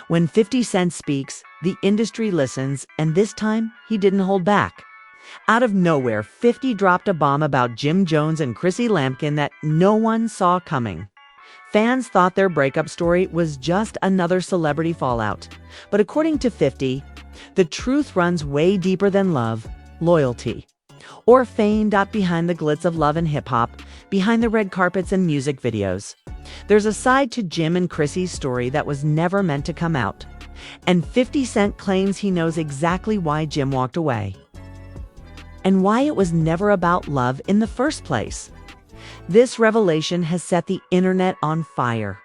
When 50 Cent speaks, the industry listens, and this time, he didn't hold back. Out of nowhere, 50 dropped a bomb about Jim Jones and Chrissy Lampkin that no one saw coming. Fans thought their breakup story was just another celebrity fallout. But according to 50, the truth runs way deeper than love, loyalty, or fame. Behind the glitz of love and hip-hop, behind the red carpets and music videos, there's a side to Jim and Chrissy's story that was never meant to come out. And 50 Cent claims he knows exactly why Jim walked away, and why it was never about love in the first place. This revelation has set the internet on fire.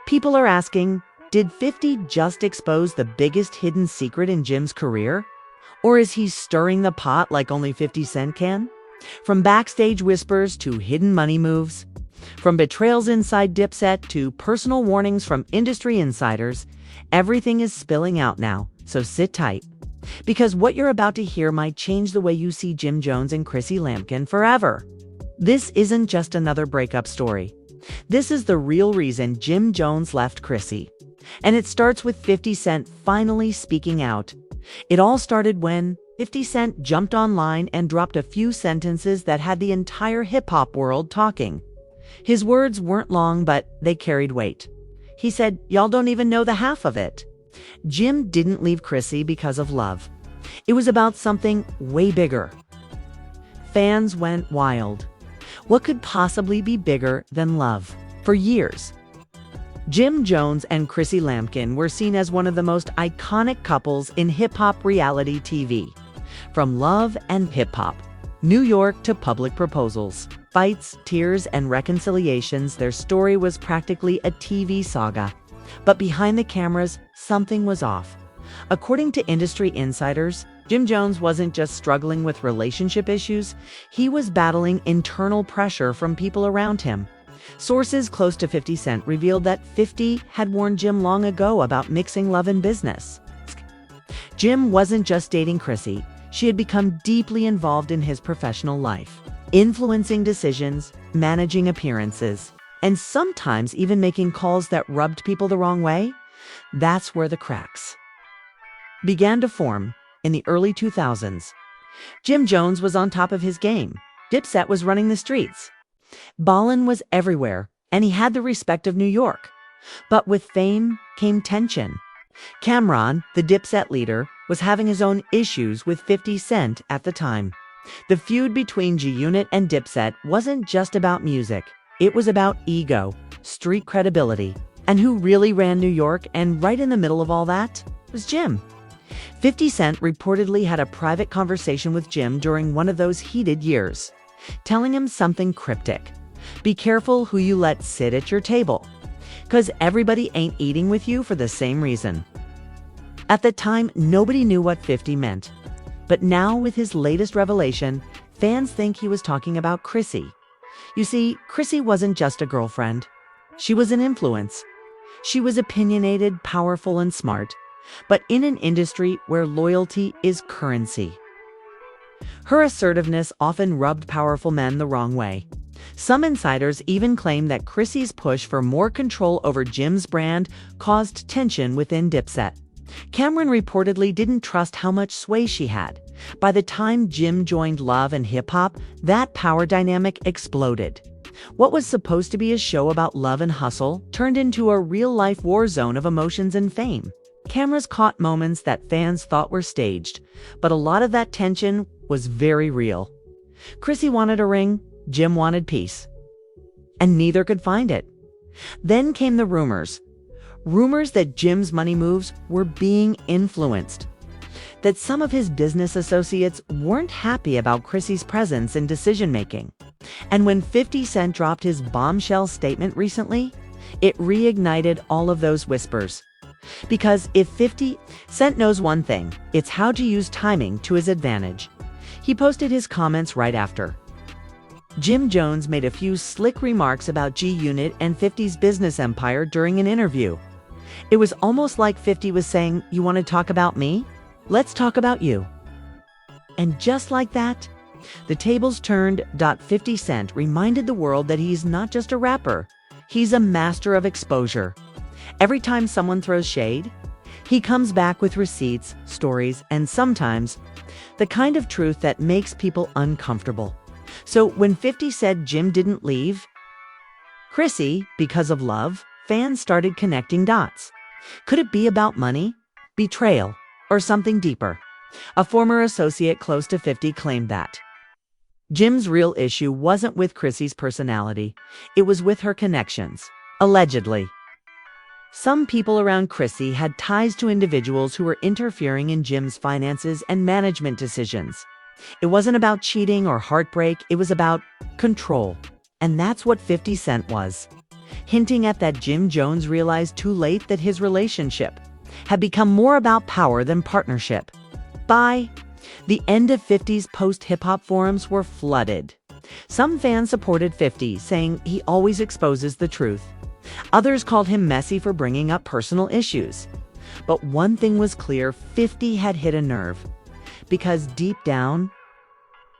People are asking, did 50 just expose the biggest hidden secret in Jim's career? Or is he stirring the pot like only 50 Cent can? From backstage whispers to hidden money moves, from betrayals inside Dipset to personal warnings from industry insiders, everything is spilling out now, so sit tight. Because what you're about to hear might change the way you see Jim Jones and Chrissy Lampkin forever. This isn't just another breakup story. This is the real reason Jim Jones left Chrissy. And it starts with 50 Cent finally speaking out. It all started when 50 Cent jumped online and dropped a few sentences that had the entire hip-hop world talking. His words weren't long, but they carried weight. He said, "Y'all don't even know the half of it." Jim didn't leave Chrissy because of love. It was about something way bigger. Fans went wild. What could possibly be bigger than love? For years, Jim Jones and Chrissy Lampkin were seen as one of the most iconic couples in hip-hop reality TV. From Love and Hip Hop, New York to public proposals, fights, tears, and reconciliations, their story was practically a TV saga. But behind the cameras, something was off. According to industry insiders, Jim Jones wasn't just struggling with relationship issues, he was battling internal pressure from people around him. Sources close to 50 Cent revealed that 50 had warned Jim long ago about mixing love and business. Jim wasn't just dating Chrissy, she had become deeply involved in his professional life, influencing decisions, managing appearances, and sometimes even making calls that rubbed people the wrong way. That's where the cracks began to form. In the early 2000s, Jim Jones was on top of his game. Dipset was running the streets. Ballin was everywhere, and he had the respect of New York. But with fame came tension. Cameron, the Dipset leader, was having his own issues with 50 Cent at the time. The feud between G-Unit and Dipset wasn't just about music. It was about ego, street credibility, and who really ran New York. And right in the middle of all that was Jim. 50 Cent reportedly had a private conversation with Jim during one of those heated years, telling him something cryptic. Be careful who you let sit at your table, 'cause everybody ain't eating with you for the same reason. At the time, nobody knew what 50 meant. But now, with his latest revelation, fans think he was talking about Chrissy. You see, Chrissy wasn't just a girlfriend. She was an influence. She was opinionated, powerful, and smart, but in an industry where loyalty is currency. Her assertiveness often rubbed powerful men the wrong way. Some insiders even claim that Chrissy's push for more control over Jim's brand caused tension within Dipset. Cameron reportedly didn't trust how much sway she had. By the time Jim joined Love and Hip Hop, that power dynamic exploded. What was supposed to be a show about love and hustle turned into a real-life war zone of emotions and fame. Cameras caught moments that fans thought were staged, but a lot of that tension was very real. Chrissy wanted a ring, Jim wanted peace, and neither could find it. Then came the rumors that Jim's money moves were being influenced, that some of his business associates weren't happy about Chrissy's presence in decision-making. And when 50 Cent dropped his bombshell statement recently, it reignited all of those whispers. Because if 50 Cent knows one thing, it's how to use timing to his advantage. He posted his comments right after. Jim Jones made a few slick remarks about G-Unit and 50's business empire during an interview. It was almost like 50 was saying, "You want to talk about me? Let's talk about you." And just like that, the tables turned. 50 Cent reminded the world that he's not just a rapper, he's a master of exposure. Every time someone throws shade, He comes back with receipts, stories, and sometimes the kind of truth that makes people uncomfortable. So when 50 said Jim didn't leave Chrissy because of love, fans started connecting dots. Could it be about money, betrayal, or something deeper? A former associate close to 50 claimed that Jim's real issue wasn't with Chrissy's personality, it was with her connections, allegedly. Some people around Chrissy had ties to individuals who were interfering in Jim's finances and management decisions. It wasn't about cheating or heartbreak, it was about control. And that's what 50 Cent was, hinting at that Jim Jones realized too late that his relationship had become more about power than partnership. By the end of 50's post-hip-hop forums were flooded. Some fans supported 50, saying he always exposes the truth. Others called him messy for bringing up personal issues. But one thing was clear, 50 had hit a nerve. Because deep down,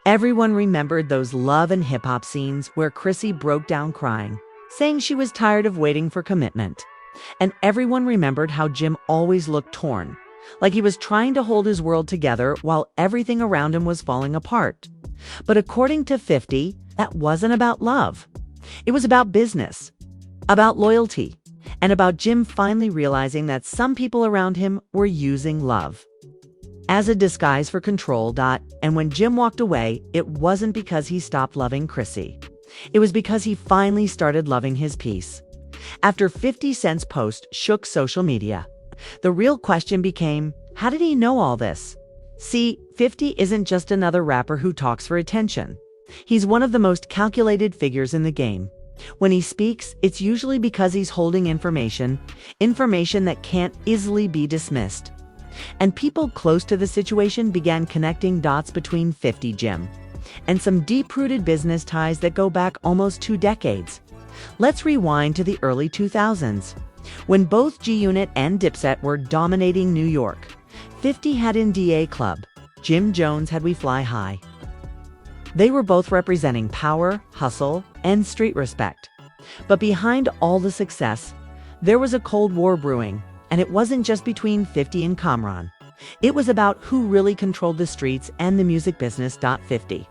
everyone remembered those love and hip-hop scenes where Chrissy broke down crying, saying she was tired of waiting for commitment. And everyone remembered how Jim always looked torn, like he was trying to hold his world together while everything around him was falling apart. But according to 50, that wasn't about love. It was about business, about loyalty, and about Jim finally realizing that some people around him were using love as a disguise for control. And when Jim walked away, it wasn't because he stopped loving Chrissy. It was because he finally started loving his peace. After 50 Cent's post shook social media, the real question became, how did he know all this? See, 50 isn't just another rapper who talks for attention. He's one of the most calculated figures in the game. When he speaks, it's usually because he's holding information that can't easily be dismissed. And people close to the situation began connecting dots between 50 Jim and some deep-rooted business ties that go back almost 2 decades. Let's rewind to the early 2000s. When both G-Unit and Dipset were dominating New York, 50 had in DA Club, Jim Jones had We Fly High. They were both representing power, hustle, and street respect. But behind all the success, there was a Cold War brewing, and it wasn't just between 50 and Kamran. It was about who really controlled the streets and the music business. 50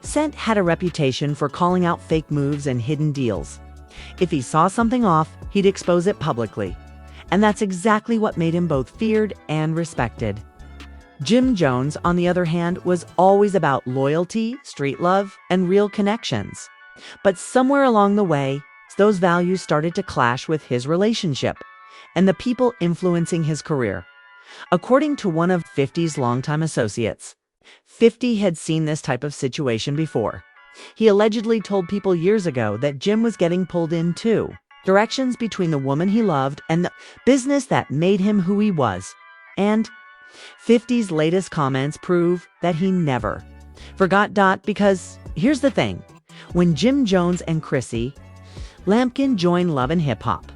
Cent had a reputation for calling out fake moves and hidden deals. If he saw something off, he'd expose it publicly. And that's exactly what made him both feared and respected. Jim Jones, on the other hand, was always about loyalty, street love, and real connections. But somewhere along the way, those values started to clash with his relationship and the people influencing his career. According to one of 50's longtime associates, 50 had seen this type of situation before. He allegedly told people years ago that Jim was getting pulled in two directions between the woman he loved and the business that made him who he was. And 50's latest comments prove that he never forgot. Because here's the thing, when Jim Jones and Chrissy Lampkin joined Love and Hip Hop,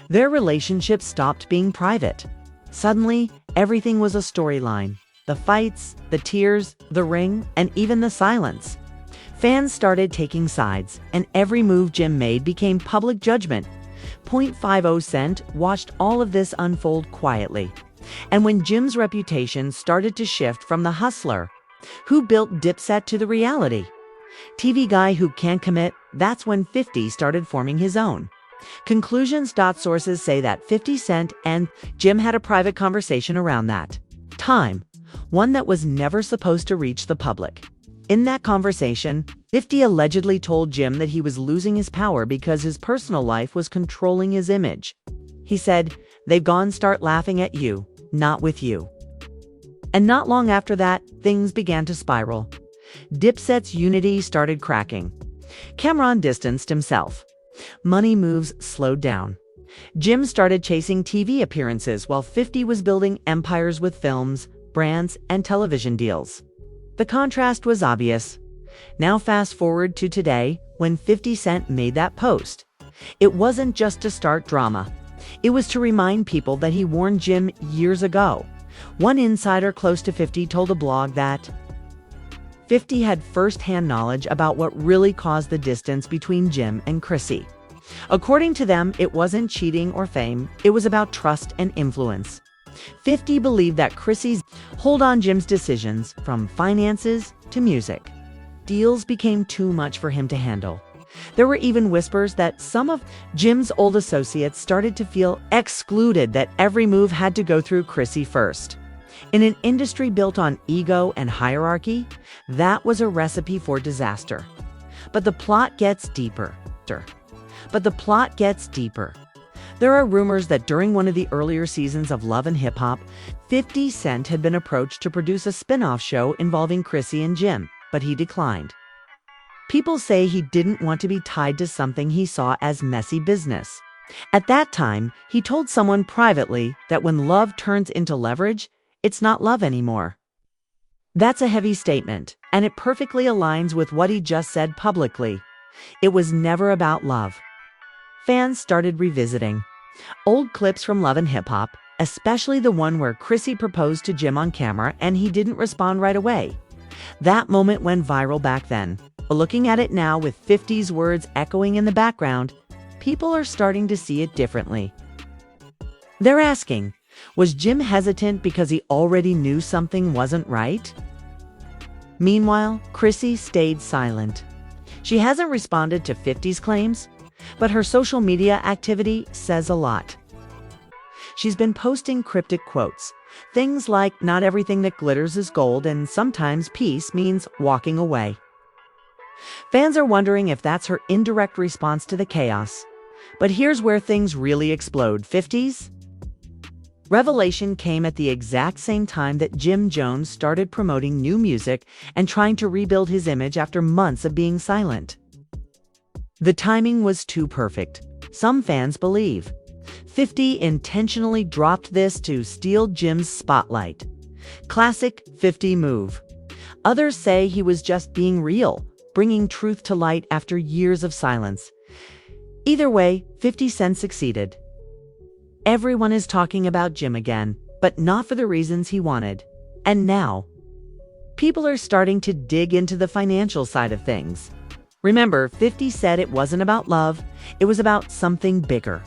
their relationship stopped being private. Suddenly, everything was a storyline. The fights, the tears, the ring, and even the silence. Fans started taking sides, and every move Jim made became public judgment. 50 Cent watched all of this unfold quietly. And when Jim's reputation started to shift from the hustler who built Dipset to the reality TV guy who can't commit, that's when 50 started forming his own conclusions. Sources say that 50 Cent and Jim had a private conversation around that time, one that was never supposed to reach the public. In that conversation, 50 allegedly told Jim that he was losing his power because his personal life was controlling his image. He said, "They've gone start laughing at you, not with you." And not long after that, things began to spiral. Dipset's unity started cracking. Kamran distanced himself. Money moves slowed down. Jim started chasing TV appearances while 50 was building empires with films, brands, and television deals. The contrast was obvious. Now fast forward to today, when 50 Cent made that post. It wasn't just to start drama. It was to remind people that he warned Jim years ago. One insider close to 50 told a blog that 50 had first-hand knowledge about what really caused the distance between Jim and Chrissy. According to them, it wasn't cheating or fame, it was about trust and influence. 50 believed that Chrissy's hold on Jim's decisions, from finances to music. Deals became too much for him to handle. There were even whispers that some of Jim's old associates started to feel excluded, that every move had to go through Chrissy first. In an industry built on ego and hierarchy, that was a recipe for disaster. But the plot gets deeper. There are rumors that during one of the earlier seasons of Love and Hip Hop, 50 Cent had been approached to produce a spin-off show involving Chrissy and Jim, but he declined. People say he didn't want to be tied to something he saw as messy business. At that time, he told someone privately that when love turns into leverage, it's not love anymore. That's a heavy statement, and it perfectly aligns with what he just said publicly. It was never about love. Fans started revisiting old clips from Love and Hip Hop, especially the one where Chrissy proposed to Jim on camera and he didn't respond right away. That moment went viral back then. But looking at it now with 50's words echoing in the background, people are starting to see it differently. They're asking, was Jim hesitant because he already knew something wasn't right? Meanwhile, Chrissy stayed silent. She hasn't responded to 50's claims, but her social media activity says a lot. She's been posting cryptic quotes, things like, "Not everything that glitters is gold," and sometimes peace means walking away. Fans are wondering if that's her indirect response to the chaos. But here's where things really explode. 50's revelation came at the exact same time that Jim Jones started promoting new music and trying to rebuild his image after months of being silent. The timing was too perfect, some fans believe. 50 intentionally dropped this to steal Jim's spotlight. Classic 50 move. Others say he was just being real, bringing truth to light after years of silence. Either way, 50 Cent succeeded. Everyone is talking about Jim again, but not for the reasons he wanted. And now, people are starting to dig into the financial side of things. Remember, 50 said it wasn't about love, it was about something bigger.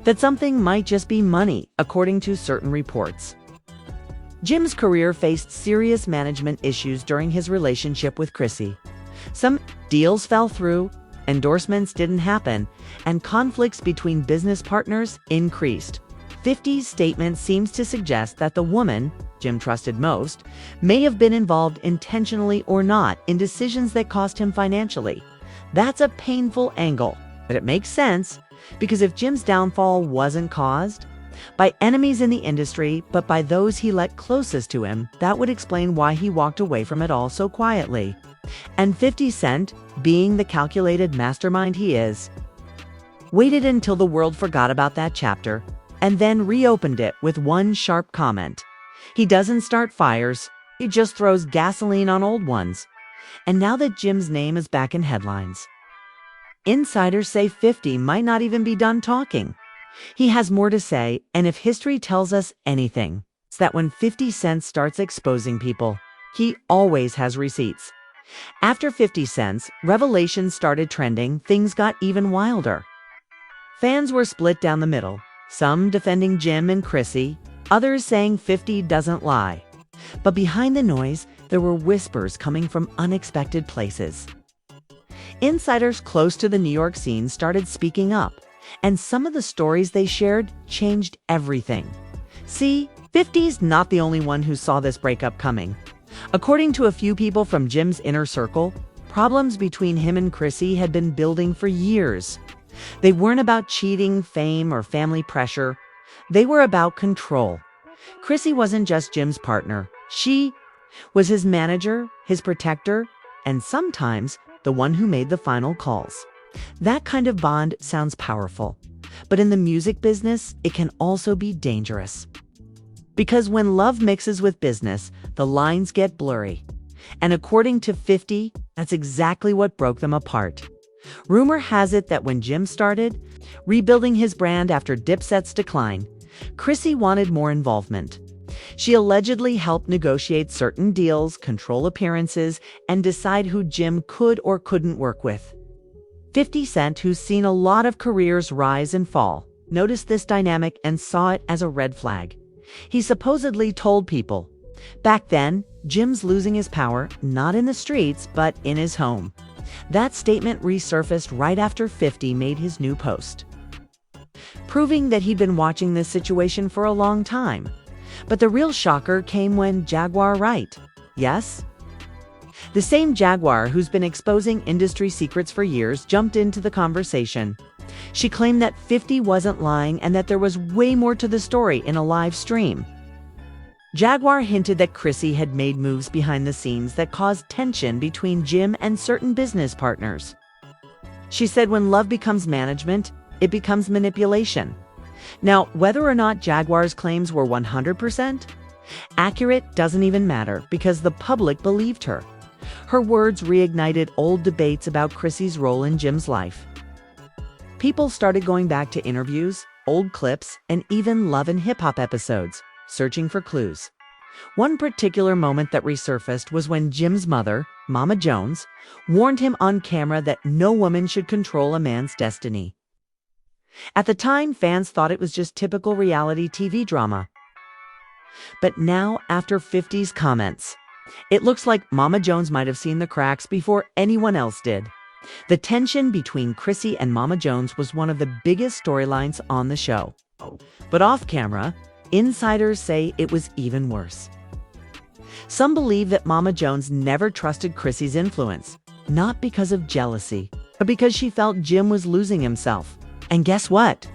That something might just be money, according to certain reports. Jim's career faced serious management issues during his relationship with Chrissy. Some deals fell through, endorsements didn't happen, and conflicts between business partners increased. 50's statement seems to suggest that the woman Jim trusted most may have been involved intentionally or not in decisions that cost him financially. That's a painful angle, but it makes sense, because if Jim's downfall wasn't caused by enemies in the industry, but by those he let closest to him, that would explain why he walked away from it all so quietly. And 50 Cent, being the calculated mastermind he is, waited until the world forgot about that chapter and then reopened it with one sharp comment. He doesn't start fires, he just throws gasoline on old ones. And now that Jim's name is back in headlines, insiders say 50 might not even be done talking. He has more to say, and if history tells us anything, it's that when 50 Cent starts exposing people, he always has receipts. After 50 Cent's revelation started trending, things got even wilder. Fans were split down the middle, some defending Jim and Chrissy, others saying 50 doesn't lie. But behind the noise, there were whispers coming from unexpected places. Insiders close to the New York scene started speaking up, and some of the stories they shared changed everything. See, 50's not the only one who saw this breakup coming. According to a few people from Jim's inner circle, problems between him and Chrissy had been building for years. They weren't about cheating, fame, or family pressure. They were about control. Chrissy wasn't just Jim's partner. She was his manager, his protector, and sometimes the one who made the final calls. That kind of bond sounds powerful, but in the music business, it can also be dangerous. Because when love mixes with business, the lines get blurry. And according to 50, that's exactly what broke them apart. Rumor has it that when Jim started rebuilding his brand after Dipset's decline, Chrissy wanted more involvement. She allegedly helped negotiate certain deals, control appearances, and decide who Jim could or couldn't work with. 50 Cent, who's seen a lot of careers rise and fall, noticed this dynamic and saw it as a red flag. He supposedly told people, "Back then, Jim's losing his power, not in the streets, but in his home." That statement resurfaced right after 50 made his new post, proving that he'd been watching this situation for a long time. But the real shocker came when Jaguar Wright, yes, the same Jaguar who's been exposing industry secrets for years, jumped into the conversation. She claimed that 50 wasn't lying and that there was way more to the story in a live stream. Jaguar hinted that Chrissy had made moves behind the scenes that caused tension between Jim and certain business partners. She said when love becomes management, it becomes manipulation. Now, whether or not Jaguar's claims were 100% accurate doesn't even matter because the public believed her. Her words reignited old debates about Chrissy's role in Jim's life. People started going back to interviews, old clips, and even Love and Hip Hop episodes, searching for clues. One particular moment that resurfaced was when Jim's mother, Mama Jones, warned him on camera that no woman should control a man's destiny. At the time, fans thought it was just typical reality TV drama. But now, after 50's comments, it looks like Mama Jones might have seen the cracks before anyone else did. The tension between Chrissy and Mama Jones was one of the biggest storylines on the show. But off camera, insiders say it was even worse. Some believe that Mama Jones never trusted Chrissy's influence, not because of jealousy, but because she felt Jim was losing himself. And guess what?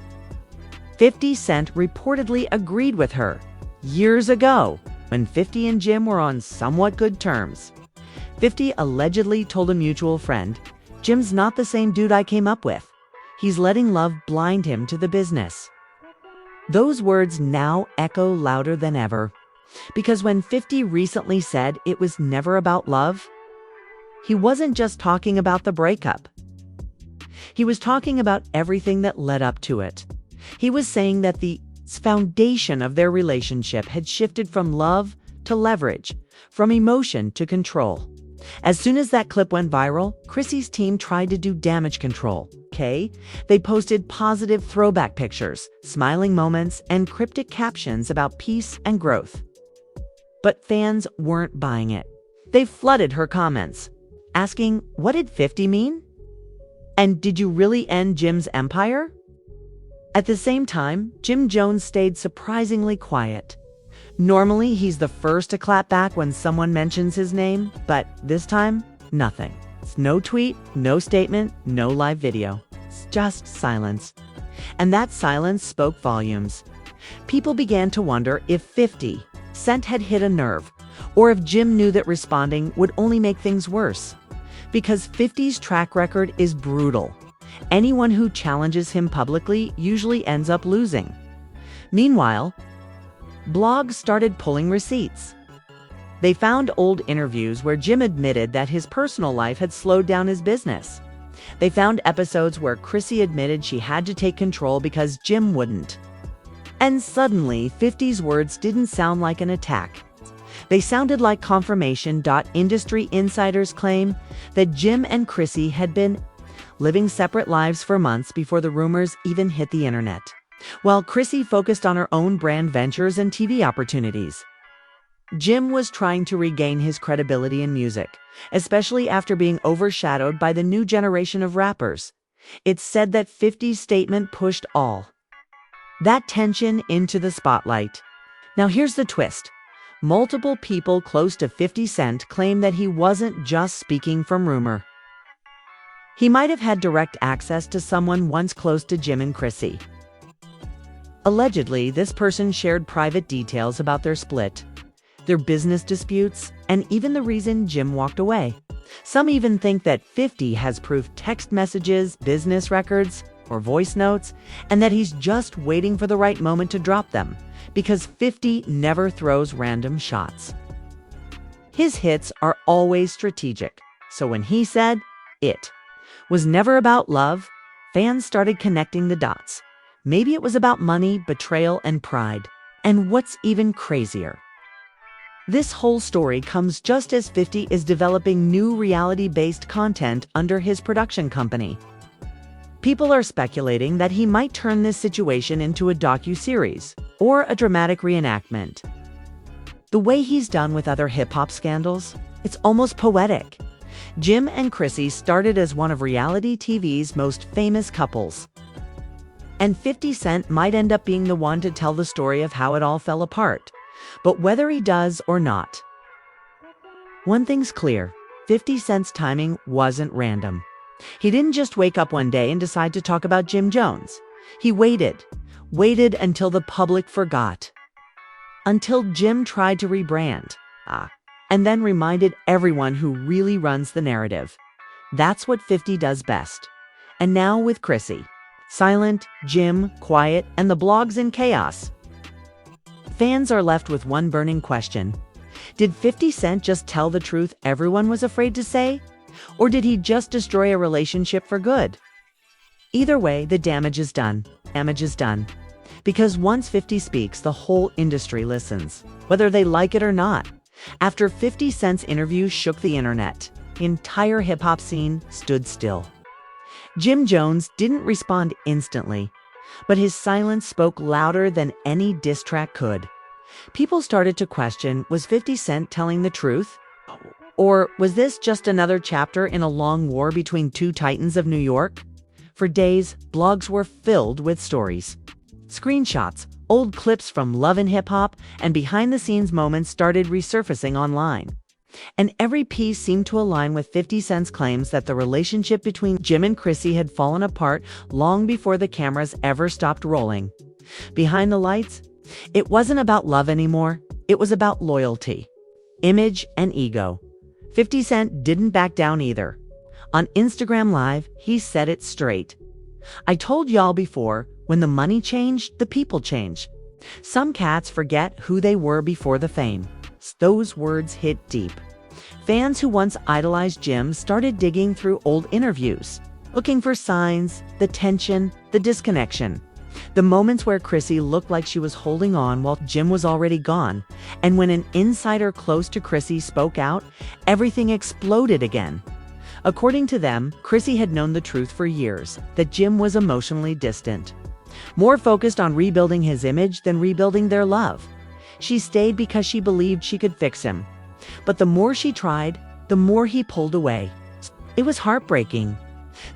50 Cent reportedly agreed with her years ago when 50 and Jim were on somewhat good terms. 50 allegedly told a mutual friend, "Jim's not the same dude I came up with. He's letting love blind him to the business." Those words now echo louder than ever, because when 50 recently said it was never about love, he wasn't just talking about the breakup. He was talking about everything that led up to it. He was saying that the foundation of their relationship had shifted from love to leverage, from emotion to control. As soon as that clip went viral, Chrissy's team tried to do damage control, okay? They posted positive throwback pictures, smiling moments, and cryptic captions about peace and growth. But fans weren't buying it. They flooded her comments, asking, "What did 50 mean? And did you really end Jim's empire?" At the same time, Jim Jones stayed surprisingly quiet. Normally, he's the first to clap back when someone mentions his name, but this time, nothing. It's no tweet, no statement, no live video. It's just silence. And that silence spoke volumes. People began to wonder if 50 Cent had hit a nerve, or if Jim knew that responding would only make things worse. Because 50's track record is brutal. Anyone who challenges him publicly usually ends up losing. Meanwhile, blogs started pulling receipts. They found old interviews where Jim admitted that his personal life had slowed down his business. They found episodes where Chrissy admitted she had to take control because Jim wouldn't. And suddenly, 50's words didn't sound like an attack. They sounded like confirmation. Industry insiders claim that Jim and Chrissy had been living separate lives for months before the rumors even hit the internet, while Chrissy focused on her own brand ventures and TV opportunities. Jim was trying to regain his credibility in music, especially after being overshadowed by the new generation of rappers. It's said that 50's statement pushed all that tension into the spotlight. Now here's the twist. Multiple people close to 50 Cent claim that he wasn't just speaking from rumor. He might have had direct access to someone once close to Jim and Chrissy. Allegedly, this person shared private details about their split, their business disputes, and even the reason Jim walked away. Some even think that 50 has proof text messages, business records, or voice notes, and that he's just waiting for the right moment to drop them, because 50 never throws random shots. His hits are always strategic, so when he said it was never about love, fans started connecting the dots. Maybe it was about money, betrayal, and pride. And what's even crazier, this whole story comes just as 50 is developing new reality-based content under his production company. People are speculating that he might turn this situation into a docu-series or a dramatic reenactment. The way he's done with other hip-hop scandals, it's almost poetic. Jim and Chrissy started as one of reality TV's most famous couples. And 50 Cent might end up being the one to tell the story of how it all fell apart. But whether he does or not, one thing's clear: 50 Cent's timing wasn't random. He didn't just wake up one day and decide to talk about Jim Jones. He waited until the public forgot. Until Jim tried to rebrand. And then reminded everyone who really runs the narrative. That's what 50 does best. And now with Chrissy. Silent, Jim, quiet, and the blogs in chaos. Fans are left with one burning question. Did 50 Cent just tell the truth everyone was afraid to say? Or did he just destroy a relationship for good? Either way, the damage is done. Because once 50 speaks, the whole industry listens, whether they like it or not. After 50 Cent's interview shook the internet, the entire hip-hop scene stood still. Jim Jones didn't respond instantly, but his silence spoke louder than any diss track could. People started to question, was 50 Cent telling the truth? Or was this just another chapter in a long war between two titans of New York? For days, blogs were filled with stories. Screenshots, old clips from Love and Hip Hop, and behind-the-scenes moments started resurfacing online. And every piece seemed to align with 50 Cent's claims that the relationship between Jim and Chrissy had fallen apart long before the cameras ever stopped rolling. Behind the lights, it wasn't about love anymore. It was about loyalty, image, and ego. 50 Cent didn't back down either. On Instagram Live, he said it straight. "I told y'all before, when the money changed, the people change. Some cats forget who they were before the fame." Those words hit deep. Fans who once idolized Jim started digging through old interviews, looking for signs, the tension, the disconnection. The moments where Chrissy looked like she was holding on while Jim was already gone. And when an insider close to Chrissy spoke out, everything exploded again. According to them, Chrissy had known the truth for years, that Jim was emotionally distant, more focused on rebuilding his image than rebuilding their love. She stayed because she believed she could fix him. But the more she tried, the more he pulled away. It was heartbreaking.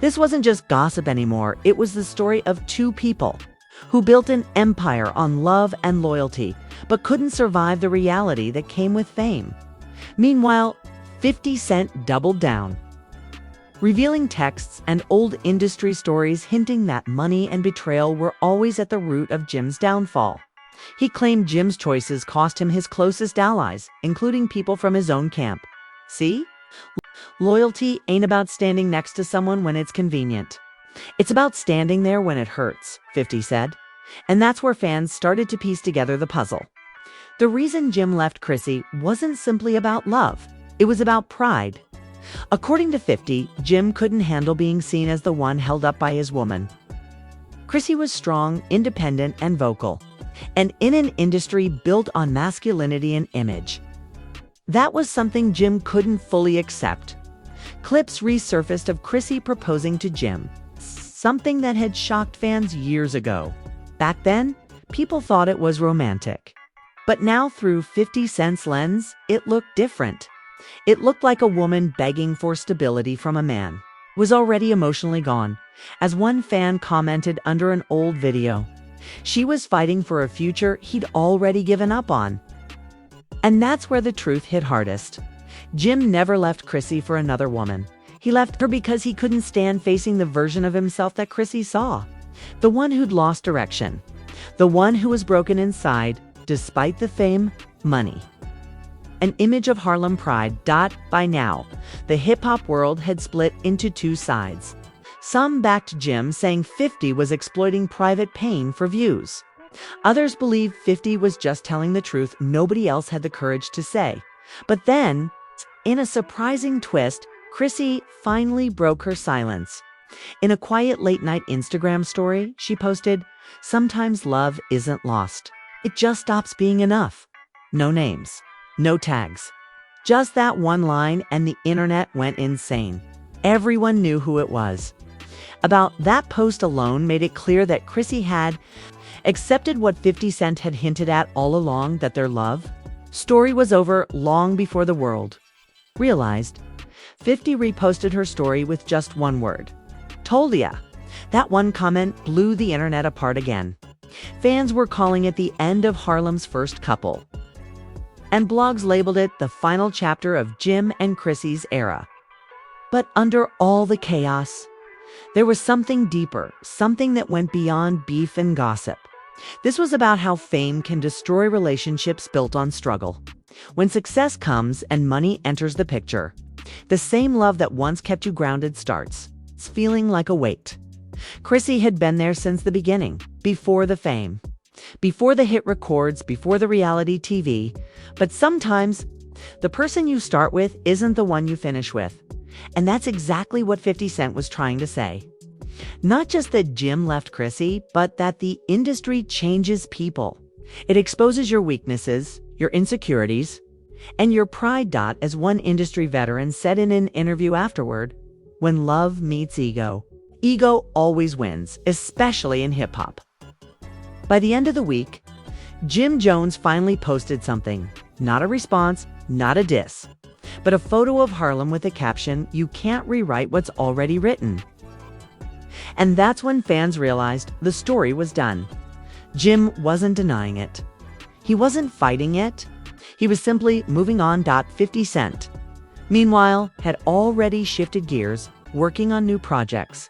This wasn't just gossip anymore. It was the story of two people who built an empire on love and loyalty, but couldn't survive the reality that came with fame. Meanwhile, 50 Cent doubled down, revealing texts and old industry stories hinting that money and betrayal were always at the root of Jim's downfall. He claimed Jim's choices cost him his closest allies, including people from his own camp. See? Loyalty ain't about standing next to someone when it's convenient. It's about standing there when it hurts, 50 said. And that's where fans started to piece together the puzzle. The reason Jim left Chrissy wasn't simply about love. It was about pride. According to 50, Jim couldn't handle being seen as the one held up by his woman. Chrissy was strong, independent, and vocal. And in an industry built on masculinity and image, that was something Jim couldn't fully accept. Clips resurfaced of Chrissy proposing to Jim, something that had shocked fans years ago. Back then, people thought it was romantic. But now, through 50 Cent's lens, it looked different. It looked like a woman begging for stability from a man who was already emotionally gone. As one fan commented under an old video, she was fighting for a future he'd already given up on. And that's where the truth hit hardest. Jim never left Chrissy for another woman. He left her because he couldn't stand facing the version of himself that Chrissy saw. The one who'd lost direction. The one who was broken inside, despite the fame, money. An image of Harlem pride. By now, the hip-hop world had split into two sides. Some backed Jim, saying 50 was exploiting private pain for views. Others believed 50 was just telling the truth nobody else had the courage to say. But then, in a surprising twist, Chrissy finally broke her silence. In a quiet late-night Instagram story, she posted, "Sometimes love isn't lost. It just stops being enough." No names, no tags. Just that one line, and the internet went insane. Everyone knew who it was. About that post alone made it clear that Chrissy had accepted what 50 Cent had hinted at all along, that their love story was over long before the world realized. 50 reposted her story with just one word: "Told ya." That one comment blew the internet apart again. Fans were calling it the end of Harlem's first couple, and blogs labeled it the final chapter of Jim and Chrissy's era. But under all the chaos, there was something deeper, something that went beyond beef and gossip. This was about how fame can destroy relationships built on struggle. When success comes and money enters the picture, the same love that once kept you grounded starts feeling like a weight. Chrissy had been there since the beginning, before the fame, before the hit records, before the reality TV. But sometimes the person you start with isn't the one you finish with. And that's exactly what 50 Cent was trying to say. Not just that Jim left Chrissy, but that the industry changes people. It exposes your weaknesses, your insecurities, and your pride. As one industry veteran said in an interview afterward, "When love meets ego, ego always wins, especially in hip-hop." By the end of the week, Jim Jones finally posted something. Not a response, not a diss, but a photo of Harlem with a caption, "You can't rewrite what's already written." And that's when fans realized the story was done. Jim wasn't denying it. He wasn't fighting it. He was simply moving on. 50 Cent, meanwhile, had already shifted gears, working on new projects.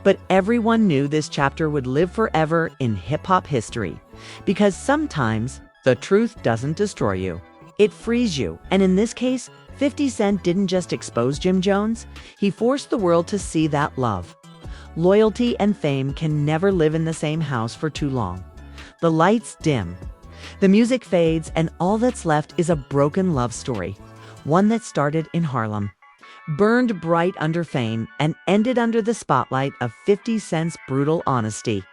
But everyone knew this chapter would live forever in hip-hop history, because sometimes the truth doesn't destroy you. It frees you. And in this case, 50 Cent didn't just expose Jim Jones, he forced the world to see that love, loyalty, and fame can never live in the same house for too long. The lights dim, the music fades, and all that's left is a broken love story. One that started in Harlem, burned bright under fame, and ended under the spotlight of 50 Cent's brutal honesty.